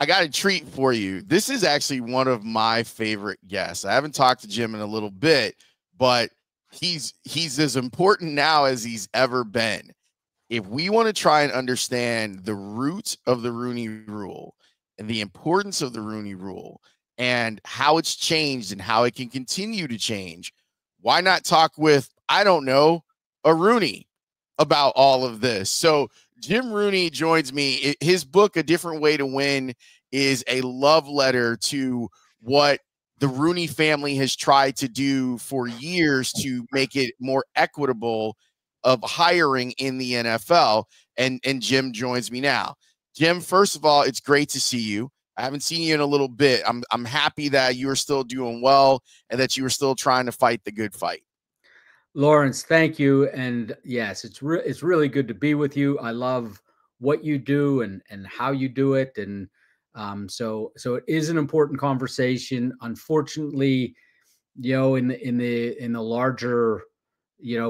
I got a treat for you. This is actually one of my favorite guests. I haven't talked to Jim in a little bit, but he's as important now as he's ever been. If we want to try and understand the roots of the Rooney Rule and the importance of the Rooney Rule and how it's changed and how it can continue to change, why not talk with, I don't know, a Rooney about all of this? So Jim Rooney joins me. His book, A Different Way to Win, is a love letter to what the Rooney family has tried to do for years to make it more equitable of hiring in the NFL. And Jim joins me now. Jim, first of all, it's great to see you. I haven't seen you in a little bit. I'm happy that you are still doing well and that you are still trying to fight the good fight. Laurence, thank you. And yes, it's really good to be with you. I love what you do and how you do it. And so it is an important conversation. Unfortunately, in the larger,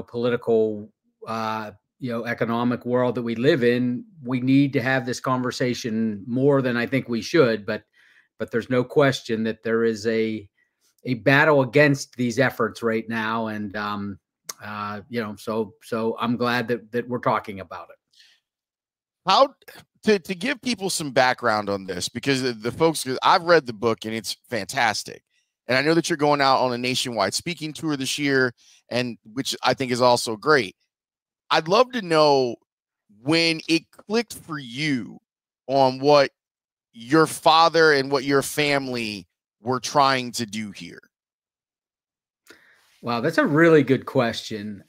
political, economic world that we live in, we need to have this conversation more than I think we should. But there's no question that there is a battle against these efforts right now. And so I'm glad that we're talking about it. How to give people some background on this, because the folks, I've read the book and it's fantastic. And I know that you're going out on a nationwide speaking tour this year, and which I think is also great. I'd love to know when it clicked for you on what your father and what your family were trying to do here. Wow, that's a really good question.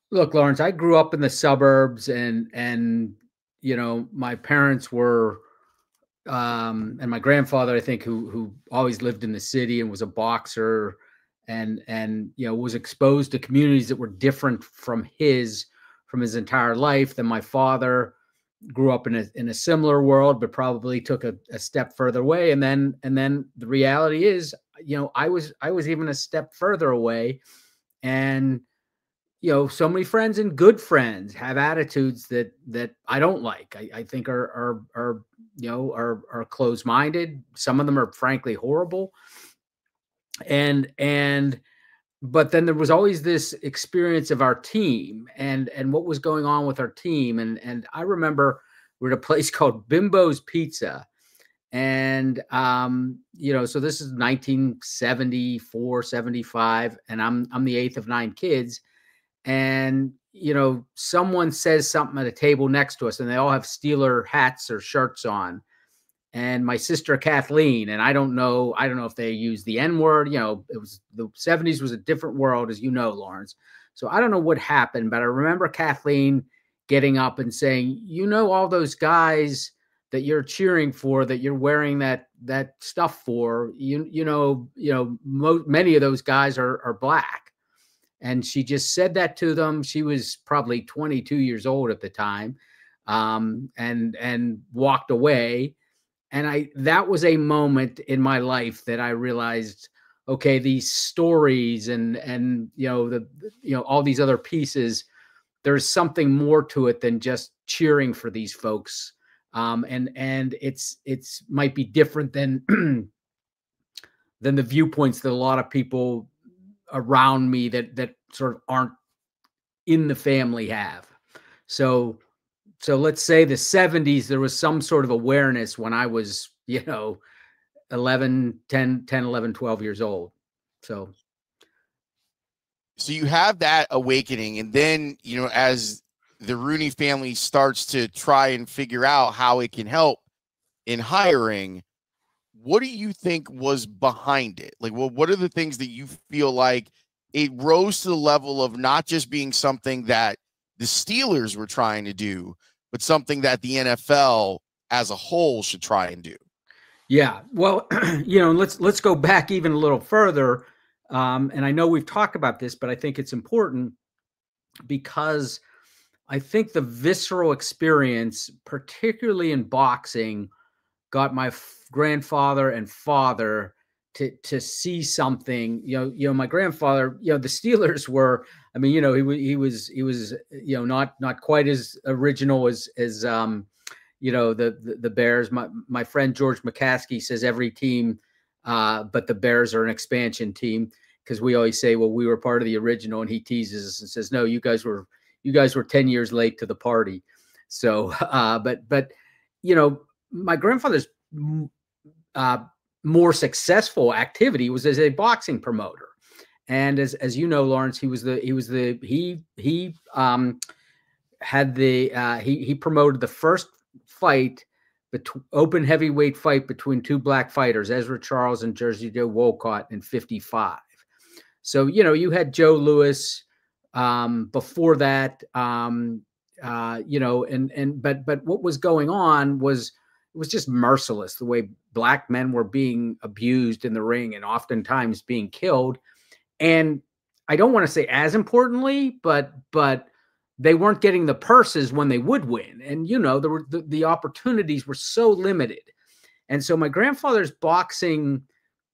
Look, Laurence, I grew up in the suburbs, and my parents were, and my grandfather, I think, who always lived in the city and was a boxer, and was exposed to communities that were different from his entire life. Than my father grew up in a similar world, but probably took a step further away. And then the reality is, I was even a step further away, and so many friends and good friends have attitudes that I don't like. I think are closed-minded. Some of them are frankly horrible. But then there was always this experience of our team and what was going on with our team. And I remember we're at a place called Bimbo's Pizza. And, so this is 1974, 75, and I'm the eighth of 9 kids. And, someone says something at a table next to us, and they all have Steeler hats or shirts on. And my sister Kathleen, and I don't know if they use the N word. It was the 70s was a different world, as you know, Laurence. So I don't know what happened, but I remember Kathleen getting up and saying, all those guys that you're cheering for, that you're wearing that stuff for, many of those guys are black. And she just said that to them. She was probably 22 years old at the time, and walked away. And that was a moment in my life that I realized, okay, these stories and all these other pieces, there's something more to it than just cheering for these folks. And it's might be different than the viewpoints that a lot of people around me that sort of aren't in the family have. So let's say the 70s, there was some sort of awareness when I was, 11, 12 years old. So you have that awakening. And then, as the Rooney family starts to try and figure out how it can help in hiring, what do you think was behind it? Like, well, what are the things that you feel like it rose to the level of not just being something that the Steelers were trying to do, but something that the NFL as a whole should try and do? Yeah, well, let's go back even a little further. And I know we've talked about this, but I think it's important because I think the visceral experience, particularly in boxing, got my grandfather and father to see something. My grandfather, the Steelers were, he was not quite as original as the Bears. My friend George McCaskey says every team, but the Bears are an expansion team, because we always say, well, we were part of the original, and he teases us and says, no, you guys were 10 years late to the party. So, but my grandfather's more successful activity was as a boxing promoter. And as you know, Laurence, he promoted the first fight, open heavyweight fight between two black fighters, Ezra Charles and Jersey Joe Wolcott, in 55. So, you had Joe Louis before that, but what was going on was, it was just merciless, the way black men were being abused in the ring and oftentimes being killed. And I don't want to say as importantly, but they weren't getting the purses when they would win. And, the opportunities were so limited. And so my grandfather's boxing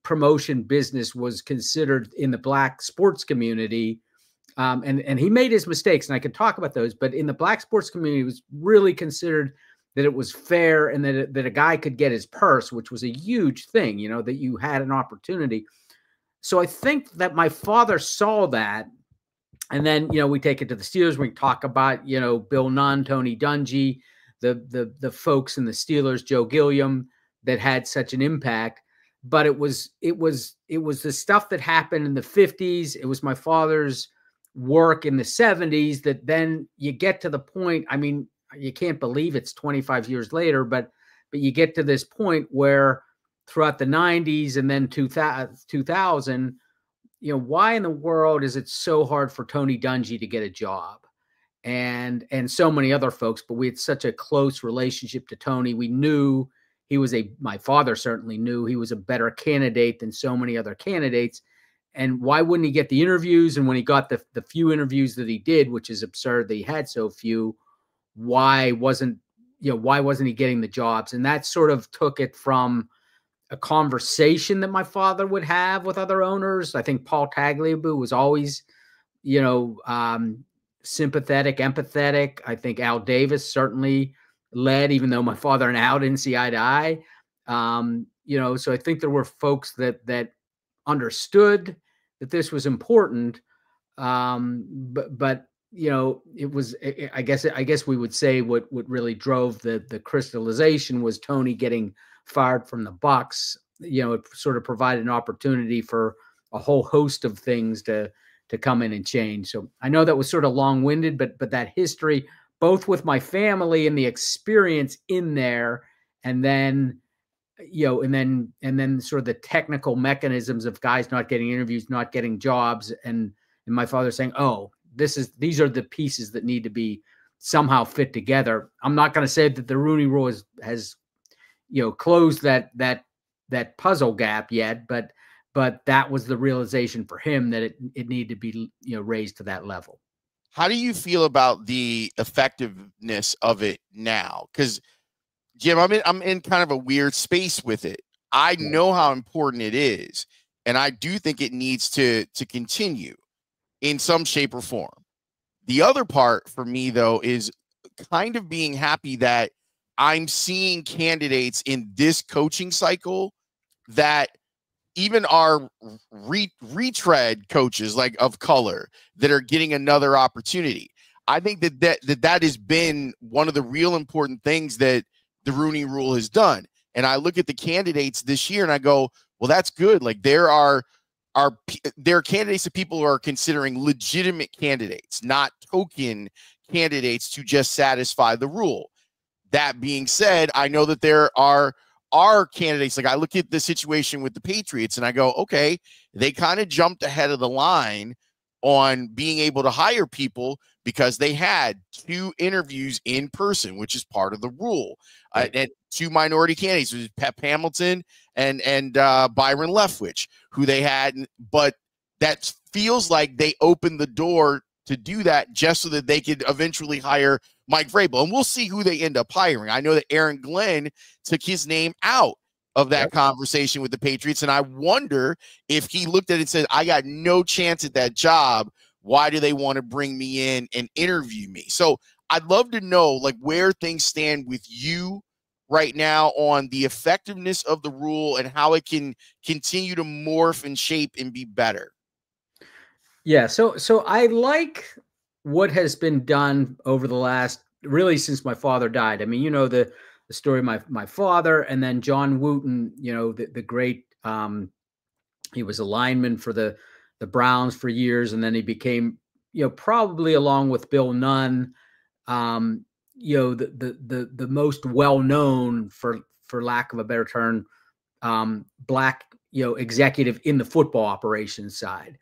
promotion business was considered in the black sports community. And he made his mistakes, and I could talk about those, but in the black sports community, it was really considered that it was fair, and that a guy could get his purse, which was a huge thing, that you had an opportunity. So I think that my father saw that. And then, we take it to the Steelers. We talk about, Bill Nunn, Tony Dungy, the folks in the Steelers, Joe Gilliam, that had such an impact. But it was the stuff that happened in the 50s. It was my father's work in the 70s that then you get to the point. I mean, you can't believe it's 25 years later, but you get to this point where throughout the 90s and then 2000, why in the world is it so hard for Tony Dungy to get a job, and so many other folks? But we had such a close relationship to Tony. We knew my father certainly knew he was a better candidate than so many other candidates. And why wouldn't he get the interviews? And when he got the few interviews that he did, which is absurd that he had so few, why wasn't he getting the jobs? And that sort of took it from a conversation that my father would have with other owners. I think Paul Tagliabue was always, sympathetic, empathetic. I think Al Davis certainly led, even though my father and Al didn't see eye to eye. So I think there were folks that understood that this was important. But it was, I guess we would say what really drove the crystallization was Tony getting fired from the Bucs. It sort of provided an opportunity for a whole host of things to come in and change. So I know that was sort of long-winded, but that history, both with my family and the experience in there, and then and then sort of the technical mechanisms of guys not getting interviews, not getting jobs, and my father saying, "Oh, these are the pieces that need to be somehow fit together." I'm not going to say that the Rooney Rule has closed that puzzle gap yet, but that was the realization for him, that it needed to be raised to that level. How do you feel about the effectiveness of it now? Because Jim, I'm in kind of a weird space with it. I know how important it is, and I do think it needs to continue in some shape or form. The other part for me, though, is kind of being happy that I'm seeing candidates in this coaching cycle that even our retread coaches, like of color, that are getting another opportunity. I think that has been one of the real important things that the Rooney Rule has done. And I look at the candidates this year and I go, well, that's good. Like there are candidates that people are considering legitimate candidates, not token candidates to just satisfy the rule. That being said, I know that there are candidates. Like I look at the situation with the Patriots and I go, okay, they kind of jumped ahead of the line on being able to hire people because they had 2 interviews in person, which is part of the rule. And 2 minority candidates, which is Pep Hamilton and Byron Leftwich, who they had. But that feels like they opened the door to do that just so that they could eventually hire Mike Vrabel. And we'll see who they end up hiring. I know that Aaron Glenn took his name out of that conversation with the Patriots. And I wonder if he looked at it and said, I got no chance at that job. Why do they want to bring me in and interview me? So I'd love to know like where things stand with you right now on the effectiveness of the rule and how it can continue to morph and shape and be better. Yeah, so I like what has been done over the last, really since my father died. I mean, you know the story of my father, and then John Wooten, you know, the great he was a lineman for the Browns for years, and then he became, you know, probably along with Bill Nunn, um, you know, the most well known, for lack of a better term, black, you know, executive in the football operations side.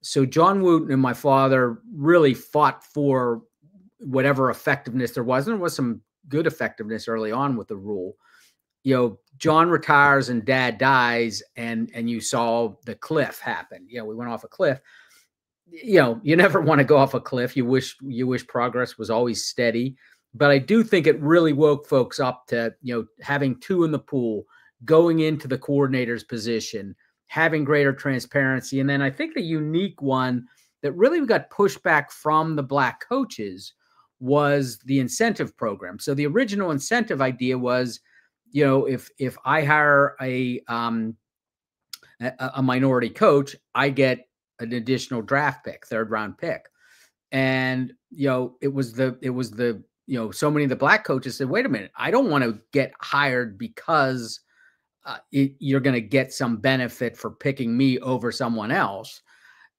So John Wooten and my father really fought for whatever effectiveness there was. And there was some good effectiveness early on with the rule. You know, John retires and dad dies, and you saw the cliff happen. You know, we went off a cliff. You know, you never want to go off a cliff. You wish progress was always steady. But I do think it really woke folks up to, you know, having two in the pool, going into the coordinator's position, having greater transparency. And then I think the unique one that really got pushback from the black coaches was the incentive program. So the original incentive idea was, you know, if I hire a minority coach, I get an additional draft pick, third round pick. And, you know, it was the, you know, so many of the black coaches said, wait a minute, I don't want to get hired because you're going to get some benefit for picking me over someone else.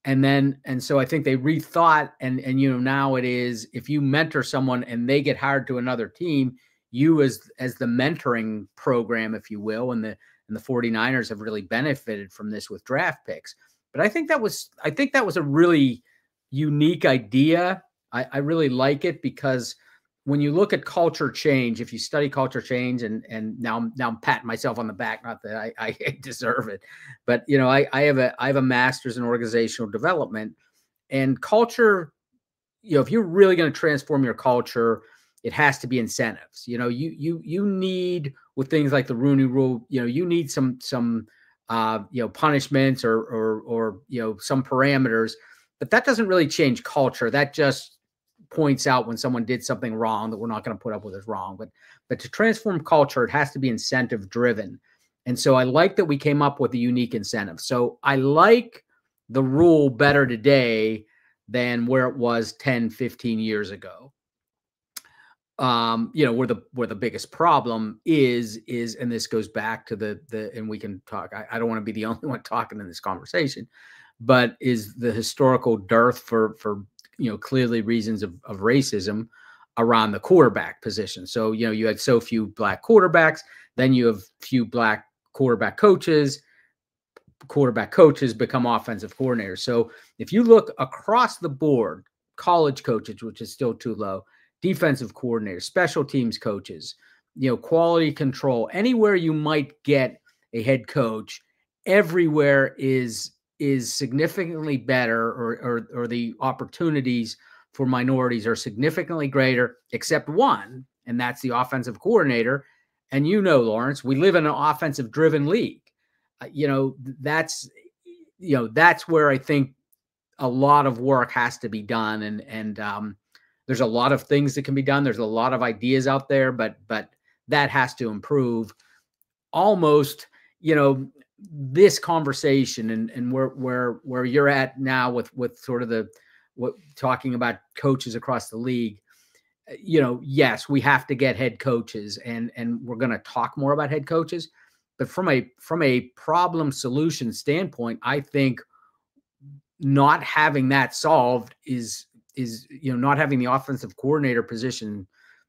And so I think they rethought, and, you know, now it is, if you mentor someone and they get hired to another team, you as the mentoring program, if you will, and the 49ers have really benefited from this with draft picks. But I think that was a really unique idea. I really like it, because when you look at culture change, if you study culture change, and now I'm patting myself on the back, not that I deserve it, but, you know, I have a master's in organizational development, and culture, you know, if you're really going to transform your culture, it has to be incentives. You know, you need, with things like the Rooney Rule, you know, you need some you know, punishments or you know, some parameters, but that doesn't really change culture. That just points out when someone did something wrong that we're not going to put up with as wrong. But to transform culture, it has to be incentive driven. And so I like that we came up with a unique incentive. So I like the rule better today than where it was 10, 15 years ago. You know, where the biggest problem is, and this goes back to the, and we can talk, I don't want to be the only one talking in this conversation, but is the historical dearth for, you know, clearly reasons of racism around the quarterback position. So, you know, you had so few black quarterbacks, then you have few black quarterback coaches become offensive coordinators. So if you look across the board, college coaches, which is still too low, defensive coordinators, special teams coaches, you know, quality control, anywhere you might get a head coach, everywhere is significantly better, or the opportunities for minorities are significantly greater, except one, and that's the offensive coordinator. And, you know, Laurence, we live in an offensive driven league. You know, that's where I think a lot of work has to be done. And there's a lot of things that can be done. There's a lot of ideas out there, but that has to improve. Almost, you know, this conversation and where you're at now with sort of talking about coaches across the league, you know, yes, we have to get head coaches, and we're going to talk more about head coaches, but from a problem solution standpoint, I think not having that solved is, you know, not having the offensive coordinator position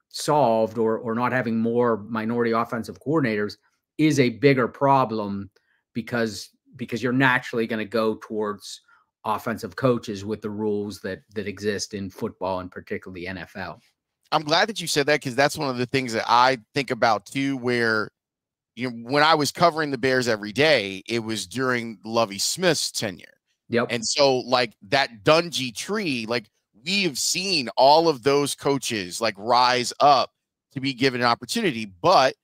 solved, or not having more minority offensive coordinators is a bigger problem, because you're naturally going to go towards offensive coaches with the rules that exist in football, and particularly NFL. I'm glad that you said that, because that's one of the things that I think about too, where, you know, when I was covering the Bears every day, it was during Lovie Smith's tenure. Yep. And so like that Dungy tree, like we have seen all of those coaches like rise up to be given an opportunity, but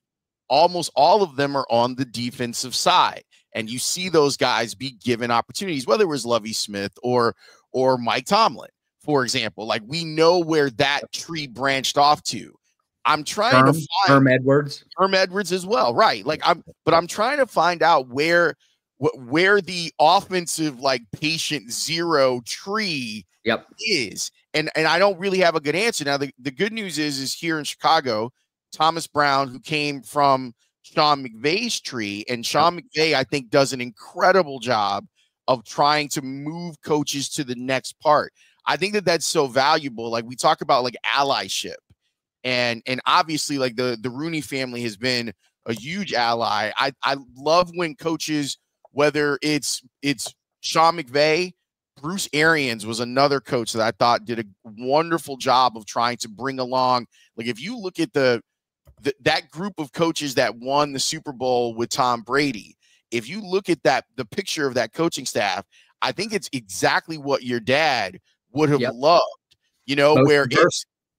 almost all of them are on the defensive side. And you see those guys be given opportunities, whether it was Lovie Smith or Mike Tomlin. for example. Like, we know where that tree branched off to. I'm trying to find Herm Edwards. Herm Edwards as well, right? Like, I'm trying to find out where the offensive, like, patient zero tree is. And I don't really have a good answer. Now, the good news is here in Chicago, Thomas Brown, who came from Sean McVay's tree, and Sean McVay, I think, does an incredible job of trying to move coaches to the next part. I think that that's so valuable. Like, we talk about, like, allyship, and obviously, like, the Rooney family has been a huge ally. I love when coaches, whether it's Sean McVay, Bruce Arians was another coach that I thought did a wonderful job of trying to bring along. Like, if you look at that group of coaches that won the Super Bowl with Tom Brady, if you look at the picture of that coaching staff, I think it's exactly what your dad would have loved, you know,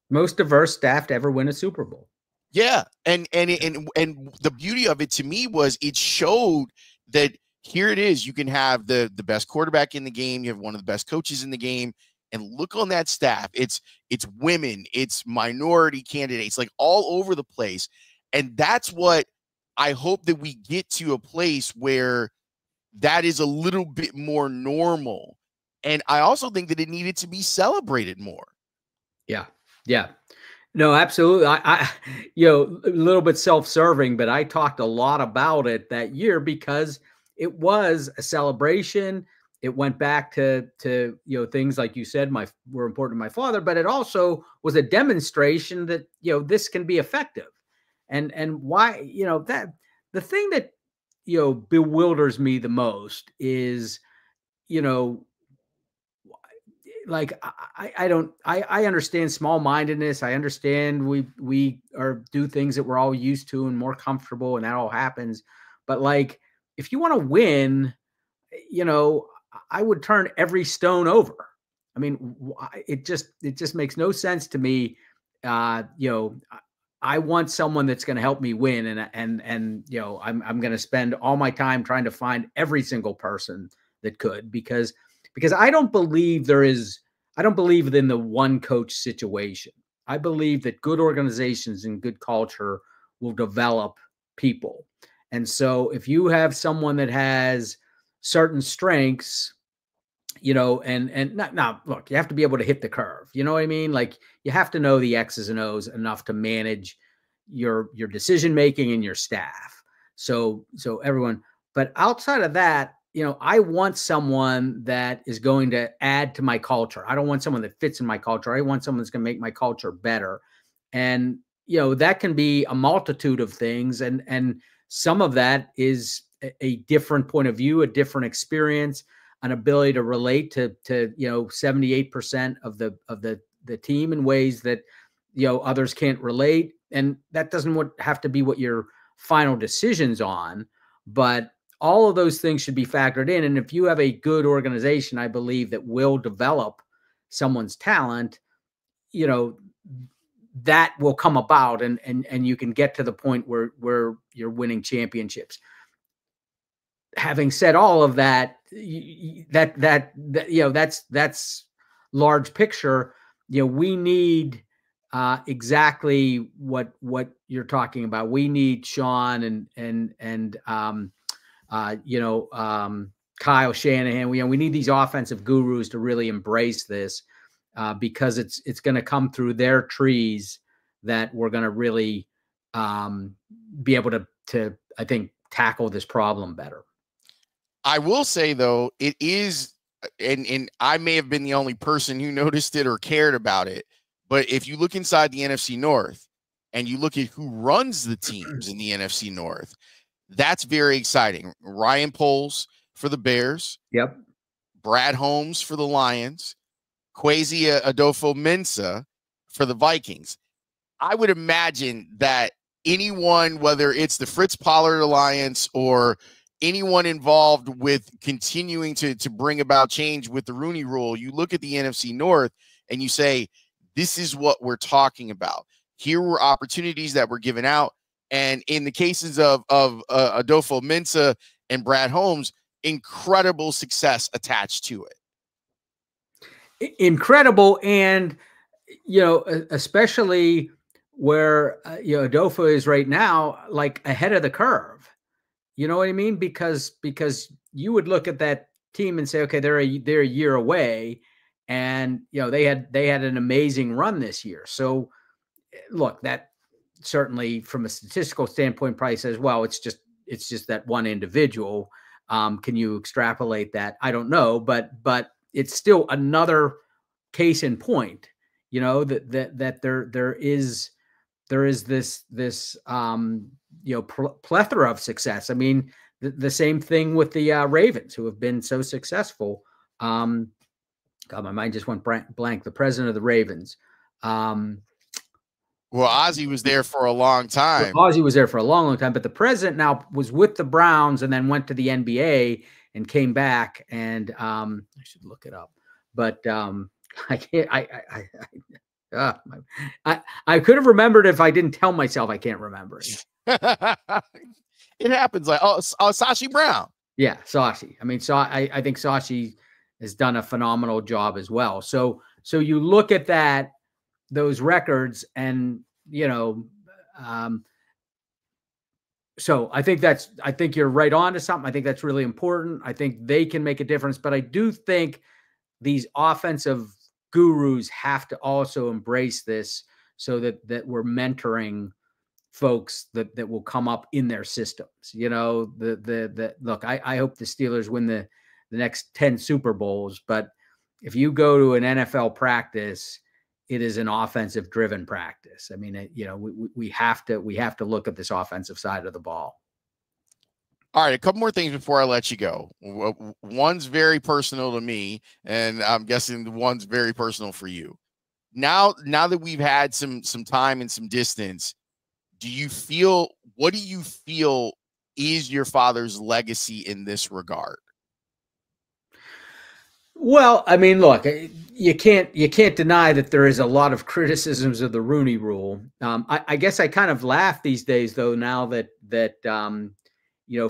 most diverse staff to ever win a Super Bowl. Yeah. And the beauty of it to me was it showed that here it is. You can have the best quarterback in the game. You have one of the best coaches in the game. And look on that staff. It's women, it's minority candidates, like, all over the place. And that's what I hope that we get to, a place where that is a little bit more normal. And I also think that it needed to be celebrated more. Yeah. Yeah. No, absolutely. I a little bit self-serving, but I talked a lot about it that year because it was a celebration. It went back to things like you said were important to my father, but it also was a demonstration that this can be effective. And why that the thing that bewilders me the most is like I understand small-mindedness. I understand we do things that we're all used to and more comfortable, and that all happens. But, like, if you want to win, I would turn every stone over. I mean, it just makes no sense to me. I want someone that's going to help me win, and I'm going to spend all my time trying to find every single person that could, because I don't believe in the one coach situation. I believe that good organizations and good culture will develop people. And so if you have someone that has certain strengths, and now look, you have to be able to hit the curve. You know what I mean? Like, you have to know the X's and O's enough to manage your decision making and your staff. So everyone, but outside of that, I want someone that is going to add to my culture. I don't want someone that fits in my culture. I want someone that's going to make my culture better. And, that can be a multitude of things. And some of that is a different point of view, a different experience, an ability to relate to 78% of the team in ways that, others can't relate. And that doesn't have to be what your final decision's on, but all of those things should be factored in. And if you have a good organization, I believe, that will develop someone's talent, that will come about, and you can get to the point where you're winning championships. Having said all of that, that's large picture. We need exactly what you're talking about. We need Sean and Kyle Shanahan. We need these offensive gurus to really embrace this, because it's going to come through their trees that we're going to really be able to I think tackle this problem better. I will say, though, it is, and I may have been the only person who noticed it or cared about it, but if you look inside the NFC North and you look at who runs the teams in the NFC North, that's very exciting. Ryan Poles for the Bears. Yep. Brad Holmes for the Lions. Kwesi Adofo-Mensah for the Vikings. I would imagine that anyone, whether it's the Fritz Pollard Alliance or anyone involved with continuing to bring about change with the Rooney Rule, you look at the NFC North and you say, this is what we're talking about. Here were opportunities that were given out. And in the cases of incredible. And, especially where, Adolfo is right now, like ahead of the curve. You know what I mean? Because you would look at that team and say, okay, they're a year away, and they had an amazing run this year. So look, that certainly from a statistical standpoint probably says, well, it's just that one individual. Can you extrapolate that? I don't know, but it's still another case in point. That there is this plethora of success. I mean, the same thing with the Ravens, who have been so successful. God, my mind just went blank. The president of the Ravens. Well, Ozzie was there for a long time. Ozzie was there for a long, long time, but the president now was with the Browns and then went to the NBA and came back. And I should look it up, but I can't. I could have remembered if I didn't tell myself I can't remember it. It happens. Like Sashi Brown. Yeah, Sashi. I mean, I think Sashi has done a phenomenal job as well. So you look at those records, and so I think you're right on to something. I think that's really important. I think they can make a difference, but I do think these offensive gurus have to also embrace this, so that we're mentoring folks that will come up in their systems. Look, I hope the Steelers win the next 10 Super Bowls, but if you go to an NFL practice, it is an offensive driven practice. I mean, we have to look at this offensive side of the ball. All right, a couple more things before I let you go. One's very personal to me, and I'm guessing the one's very personal for you. Now that we've had some time and some distance, what do you feel is your father's legacy in this regard? Well, I mean, look, you can't deny that there is a lot of criticisms of the Rooney Rule. I guess I kind of laugh these days, though, now that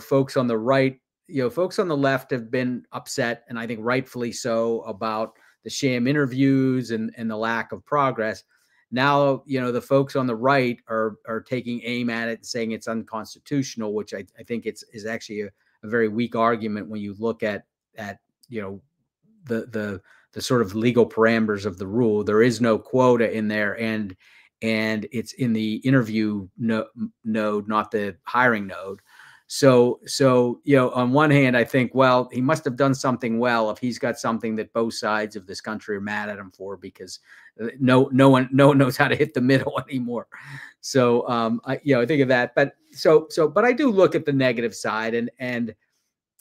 folks on the right, folks on the left have been upset, and I think rightfully so, about the sham interviews and the lack of progress. Now, the folks on the right are taking aim at it and saying it's unconstitutional, which I think is actually a very weak argument when you look at the sort of legal parameters of the rule. There is no quota in there, and it's in the interview node, not the hiring node. So on one hand, I think, well, he must have done something well if he's got something that both sides of this country are mad at him for, because no one knows how to hit the middle anymore. So I think of that, but but I do look at the negative side, and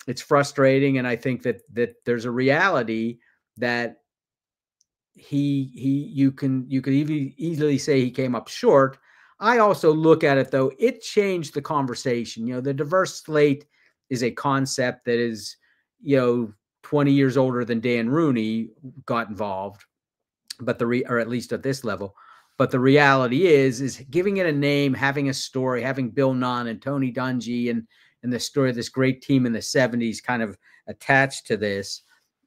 it's frustrating. And I think that there's a reality that you could easily say he came up short. I also look at it, though, it changed the conversation. The diverse slate is a concept that is, 20 years older than Dan Rooney got involved, or at least at this level. But the reality is giving it a name, having a story, having Bill Nunn and Tony Dungy and the story of this great team in the 70s kind of attached to this,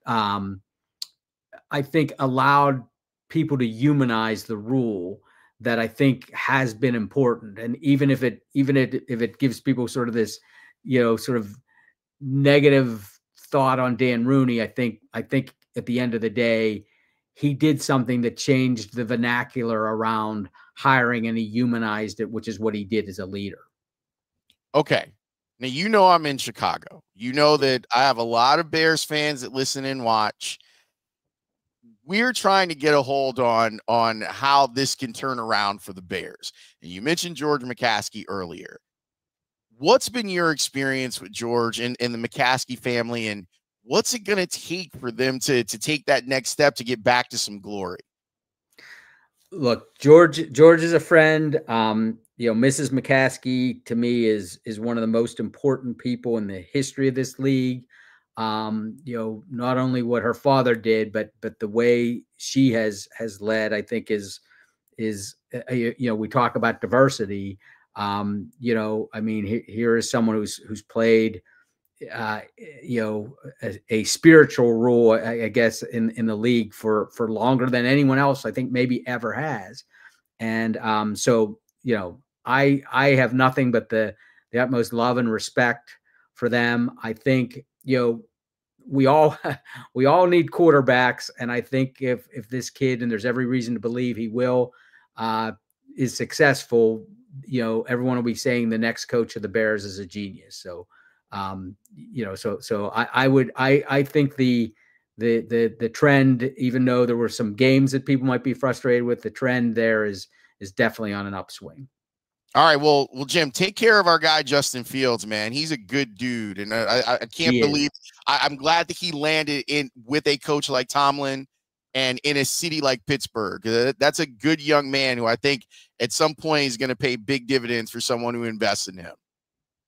I think allowed people to humanize the rule, that I think has been important. And even if it gives people sort of this, sort of negative thought on Dan Rooney, I think at the end of the day, he did something that changed the vernacular around hiring, and he humanized it, which is what he did as a leader. Okay. Now, I'm in Chicago. That I have a lot of Bears fans that listen and watch. We're trying to get a hold on how this can turn around for the Bears. And you mentioned George McCaskey earlier. What's been your experience with George and the McCaskey family, and what's it going to take for them to take that next step to get back to some glory? Look, George is a friend. Mrs. McCaskey to me is one of the most important people in the history of this league. Not only what her father did, but the way she has led, I think is we talk about diversity. I mean, here is someone who's played, uh, you know, a spiritual rule, I guess, in the league for longer than anyone else I think maybe ever has. And so, you know, I have nothing but the utmost love and respect for them. I think, you know, we all we all need quarterbacks, and I think if this kid, and there's every reason to believe he will, is successful, you know, everyone will be saying the next coach of the Bears is a genius. So, you know, so I think the trend, even though there were some games that people might be frustrated with, the trend there is definitely on an upswing. All right, well, Jim, take care of our guy Justin Fields, man. He's a good dude, and I can't believe I'm glad that he landed in with a coach like Tomlin and in a city like Pittsburgh. That's a good young man who I think at some point is going to pay big dividends for someone who invests in him.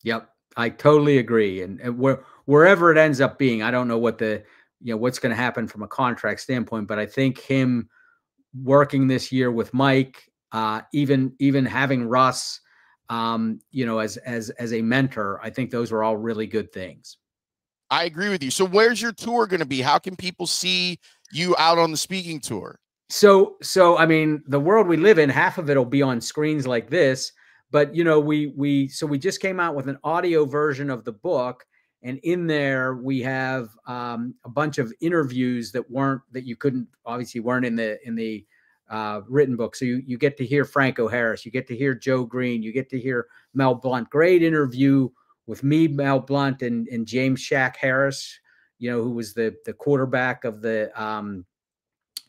Yep, I totally agree. And wherever it ends up being, I don't know what what's going to happen from a contract standpoint, but I think him working this year with Mike, even having Russ, you know, as a mentor, I think those are all really good things. I agree with you. So where's your tour going to be? How can people see you out on the speaking tour? So I mean, the world we live in, half of it will be on screens like this, but you know, we just came out with an audio version of the book, and in there we have a bunch of interviews that you couldn't, obviously weren't in the written book. So you get to hear Franco Harris, you get to hear Joe Green, you get to hear Mel Blount. Great interview with me, Mel Blount, and James Shaq Harris, you know, who was the quarterback of the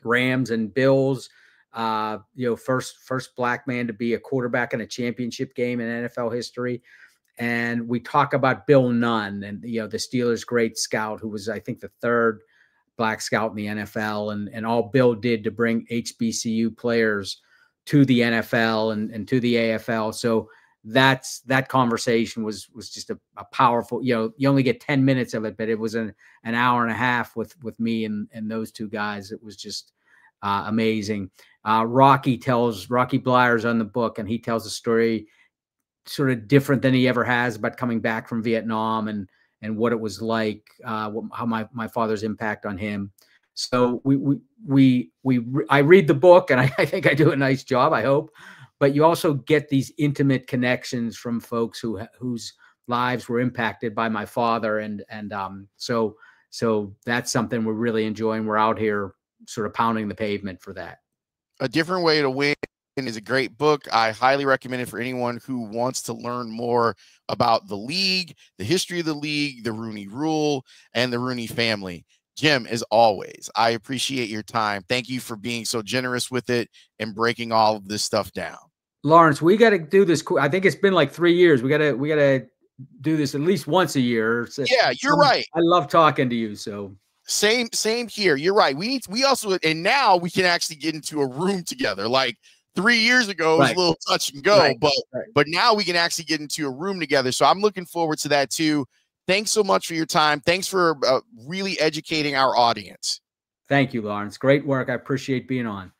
Rams and Bills. You know, first black man to be a quarterback in a championship game in NFL history. And we talk about Bill Nunn, and you know, the Steelers' great scout, who was, I think, the third black scout in the NFL, and all Bill did to bring HBCU players to the NFL and to the AFL. So that conversation was just a powerful, you know, you only get 10 minutes of it, but it was an hour and a half with me and those two guys. It was just amazing. Rocky Blyer's on the book, and he tells a story sort of different than he ever has about coming back from Vietnam and what it was like, how my father's impact on him. So I read the book, and I think I do a nice job, I hope, but you also get these intimate connections from folks whose lives were impacted by my father. And so that's something we're really enjoying. We're out here sort of pounding the pavement for that. A Different Way to Win is a great book. I highly recommend it for anyone who wants to learn more about the league, the history of the league, the Rooney Rule, and the Rooney family. Jim, as always, I appreciate your time. Thank you for being so generous with it and breaking all of this stuff down. Laurence, we got to do this. I think it's been like 3 years. We got to do this at least once a year. So yeah, you're right. I love talking to you. So same here. You're right. We also, and now we can actually get into a room together. Like 3 years ago, it was a little touch and go, but now we can actually get into a room together. So I'm looking forward to that too. Thanks so much for your time. Thanks for really educating our audience. Thank you, Laurence. Great work. I appreciate being on.